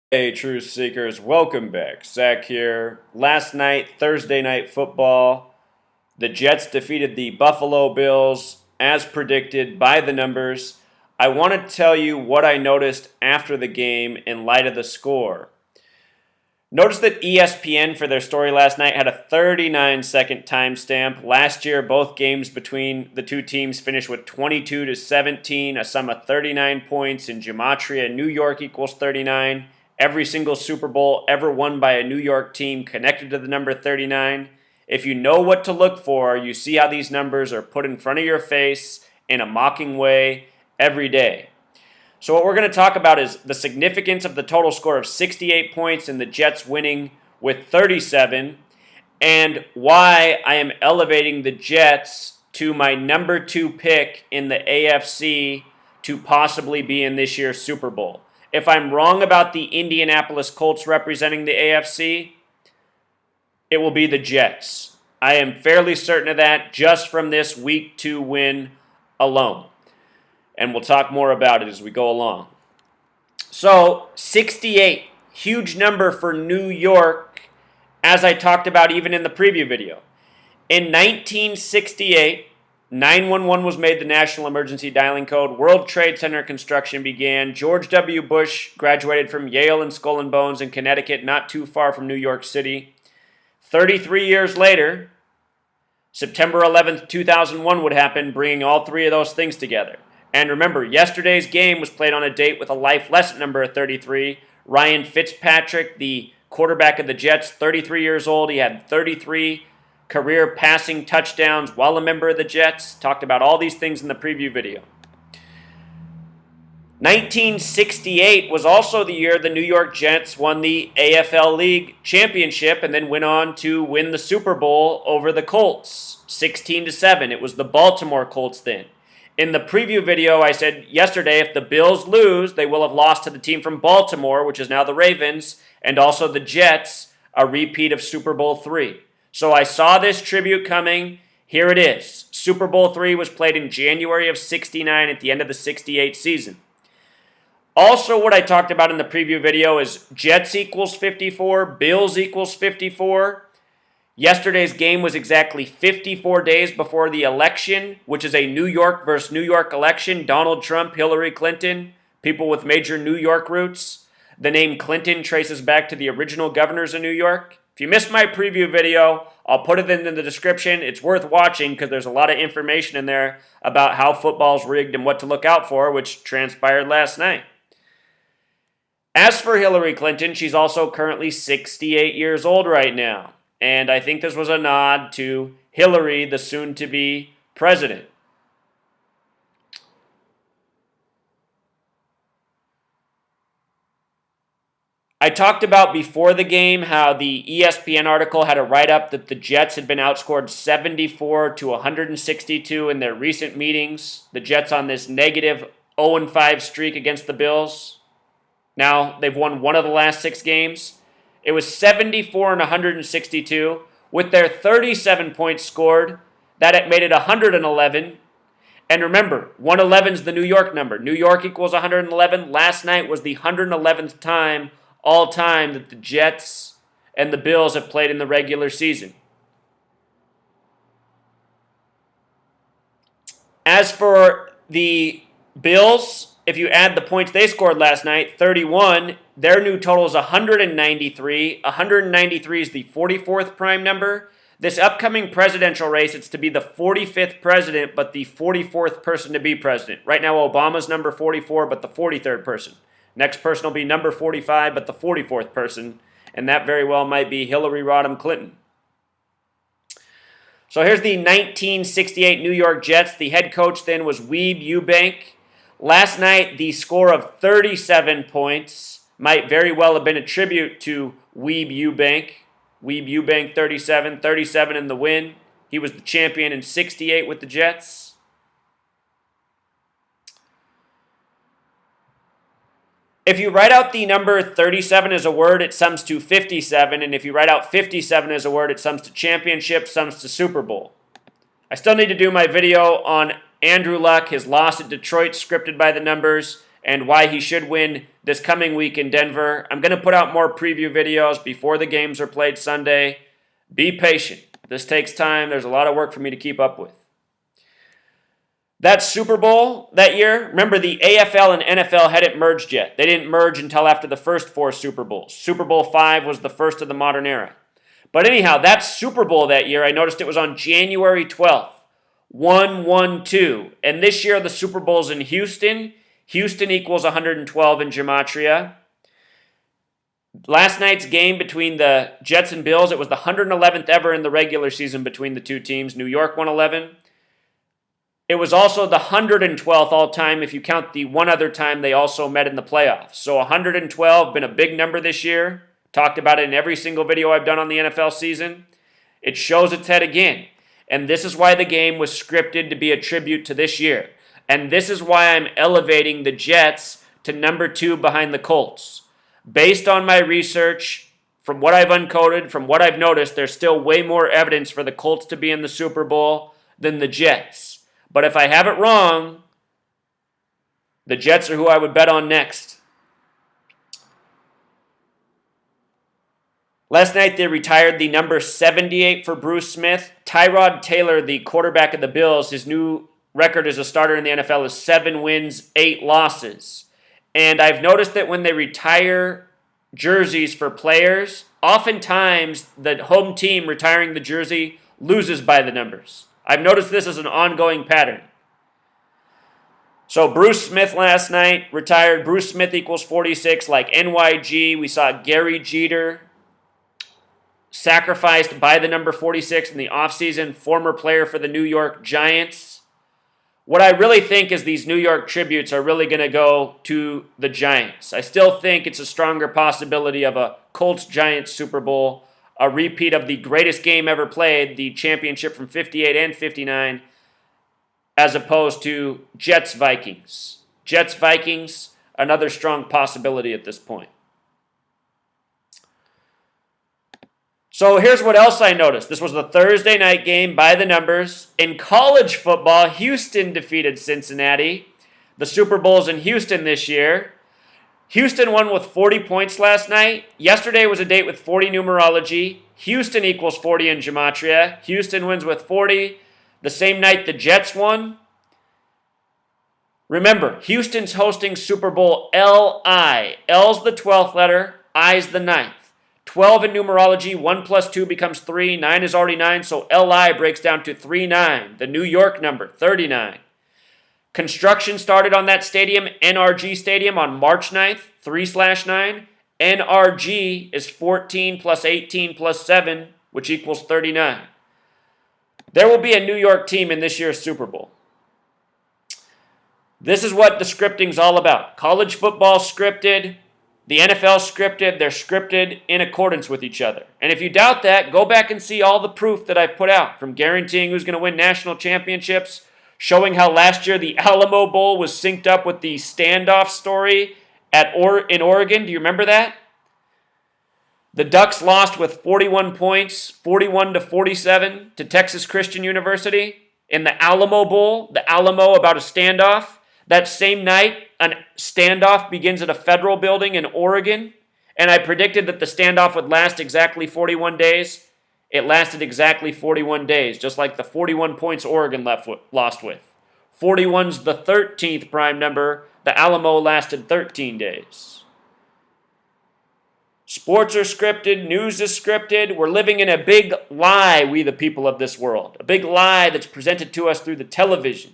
Hey, Truth Seekers, welcome back. Zach here. Last night, Thursday night football, the Jets defeated the Buffalo Bills as predicted by the numbers. I want to tell you what I noticed after the game in light of the score. Notice that ESPN, for their story last night, had a 39-second timestamp. Last year, both games between the two teams finished with 22-17, a sum of 39 points. In Gematria, New York equals 39. Every single Super Bowl ever won by a New York team connected to the number 39. If you know what to look for, you see how these numbers are put in front of your face in a mocking way every day. So what we're going to talk about is the significance of the total score of 68 points and the Jets winning with 37, and why I am elevating the Jets to my number 2 pick in the AFC to possibly be in this year's Super Bowl. If I'm wrong about the Indianapolis Colts representing the AFC, it will be the Jets. I am fairly certain of that just from this Week 2 win alone. And we'll talk more about it as we go along. So, 68, huge number for New York, as I talked about even in the preview video. In 1968, 911 was made the national emergency dialing code. World Trade Center construction began. George W. Bush graduated from Yale and Skull and Bones in Connecticut, not too far from New York City. 33 years later, September 11th, 2001 would happen, bringing all three of those things together. And remember, yesterday's game was played on a date with a life lesson number 33. Ryan Fitzpatrick, the quarterback of the Jets, 33 years old. He had 33 career passing touchdowns while a member of the Jets. Talked about all these things in the preview video. 1968 was also the year the New York Jets won the AFL League championship and then went on to win the Super Bowl over the Colts, 16-7. It was the Baltimore Colts then. In the preview video, I said yesterday, if the Bills lose, they will have lost to the team from Baltimore, which is now the Ravens, and also the Jets, a repeat of Super Bowl III. So I saw this tribute coming. Here it is. Super Bowl III was played in January of 69 at the end of the 68 season. Also, what I talked about in the preview video is Jets equals 54, Bills equals 54. Yesterday's game was exactly 54 days before the election, which is a New York versus New York election. Donald Trump, Hillary Clinton, people with major New York roots. The name Clinton traces back to the original governors of New York. If you missed my preview video, I'll put it in the description. It's worth watching because there's a lot of information in there about how football's rigged and what to look out for, which transpired last night. As for Hillary Clinton, she's also currently 68 years old right now. And I think this was a nod to Hillary, the soon-to-be president. I talked about before the game how the ESPN article had a write-up that the Jets had been outscored 74-162 in their recent meetings. The Jets on this negative 0-5 streak against the Bills. Now, they've won one of the last 6 games. It was 74-162. With their 37 points scored, that made it 111. And remember, 111 is the New York number. New York equals 111. Last night was the 111th time all time that the Jets and the Bills have played in the regular season. As for the Bills, if you add the points they scored last night, 31, their new total is 193. 193 is the 44th prime number. This upcoming presidential race, it's to be the 45th president, but the 44th person to be president. Right now, Obama's number 44, but the 43rd person. Next person will be number 45, but the 44th person. And that very well might be Hillary Rodham Clinton. So here's the 1968 New York Jets. The head coach then was Weeb Ewbank. Last night, the score of 37 points might very well have been a tribute to Weeb Ewbank. Weeb Ewbank 37 in the win. He was the champion in 68 with the Jets. If you write out the number 37 as a word, it sums to 57. And if you write out 57 as a word, it sums to championship, sums to Super Bowl. I still need to do my video on Andrew Luck, his loss at Detroit, scripted by the numbers, and why he should win this coming week in Denver. I'm going to put out more preview videos before the games are played Sunday. Be patient. This takes time. There's a lot of work for me to keep up with. That Super Bowl that year, remember the AFL and NFL hadn't merged yet. They didn't merge until after the first 4 Super Bowls. Super Bowl V was the first of the modern era. But anyhow, that Super Bowl that year, I noticed it was on January 12th. 1-1-2. And this year, the Super Bowl's in Houston. Houston equals 112 in gematria. Last night's game between the Jets and Bills, it was the 111th ever in the regular season between the two teams. New York won 11. It was also the 112th all-time if you count the one other time they also met in the playoffs. So 112, been a big number this year. Talked about it in every single video I've done on the NFL season. It shows its head again. And this is why the game was scripted to be a tribute to this year. And this is why I'm elevating the Jets to number 2 behind the Colts. Based on my research, from what I've uncoded, from what I've noticed, there's still way more evidence for the Colts to be in the Super Bowl than the Jets. But if I have it wrong, the Jets are who I would bet on next. Last night, they retired the number 78 for Bruce Smith. Tyrod Taylor, the quarterback of the Bills, his new record as a starter in the NFL is 7 wins, 8 losses. And I've noticed that when they retire jerseys for players, oftentimes the home team retiring the jersey loses by the numbers. I've noticed this as an ongoing pattern. So Bruce Smith last night retired. Bruce Smith equals 46 like NYG. We saw Gary Jeter sacrificed by the number 46 in the offseason, former player for the New York Giants. What I really think is these New York tributes are really going to go to the Giants. I still think it's a stronger possibility of a Colts-Giants Super Bowl, a repeat of the greatest game ever played, the championship from 58 and 59, as opposed to Jets-Vikings. Jets-Vikings, another strong possibility at this point. So here's what else I noticed. This was the Thursday night game by the numbers. In college football, Houston defeated Cincinnati. The Super Bowl's in Houston this year. Houston won with 40 points last night. Yesterday was a date with 40 numerology. Houston equals 40 in gematria. Houston wins with 40. The same night the Jets won. Remember, Houston's hosting Super Bowl LI. L's the 12th letter, I's the 9th. 12 in numerology, 1 plus 2 becomes 3, 9 is already 9, so LI breaks down to 39, the New York number, 39. Construction started on that stadium, NRG Stadium, on March 9th, 3/9. NRG is 14 plus 18 plus 7, which equals 39. There will be a New York team in this year's Super Bowl. This is what the scripting's all about. College football scripted, the NFL scripted, they're scripted in accordance with each other. And if you doubt that, go back and see all the proof that I've put out, from guaranteeing who's going to win national championships, showing how last year the Alamo Bowl was synced up with the standoff story in Oregon. Do you remember that? The Ducks lost with 41 points, 41-47 to Texas Christian University in the Alamo Bowl. The Alamo about a standoff. That same night, a standoff begins at a federal building in Oregon, and I predicted that the standoff would last exactly 41 days. It lasted exactly 41 days, just like the 41 points Oregon lost with. 41's the 13th prime number. The Alamo lasted 13 days. Sports are scripted. News is scripted. We're living in a big lie, we the people of this world. A big lie that's presented to us through the television.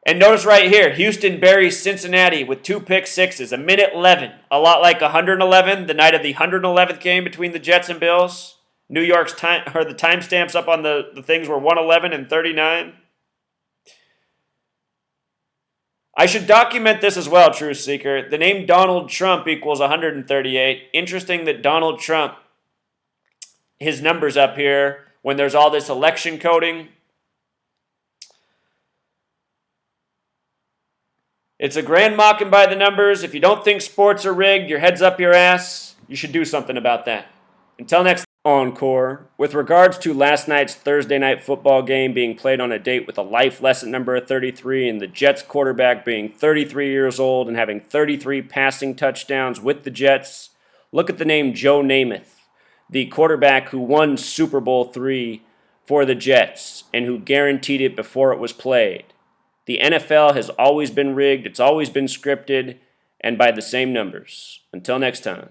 And notice right here, Houston buries Cincinnati with 2 pick sixes, a minute 11. A lot like 111, the night of the 111th game between the Jets and Bills. New York's time, or the timestamps up on the things were 111 and 39. I should document this as well, Truth Seeker. The name Donald Trump equals 138. Interesting that Donald Trump, his number's up here when there's all this election coding. It's a grand mocking by the numbers. If you don't think sports are rigged, your head's up your ass. You should do something about that. Until next time. Encore. With regards to last night's Thursday night football game being played on a date with a life lesson number of 33 and the Jets quarterback being 33 years old and having 33 passing touchdowns with the Jets, look at the name Joe Namath, the quarterback who won Super Bowl III for the Jets and who guaranteed it before it was played. The NFL has always been rigged, it's always been scripted, and by the same numbers. Until next time.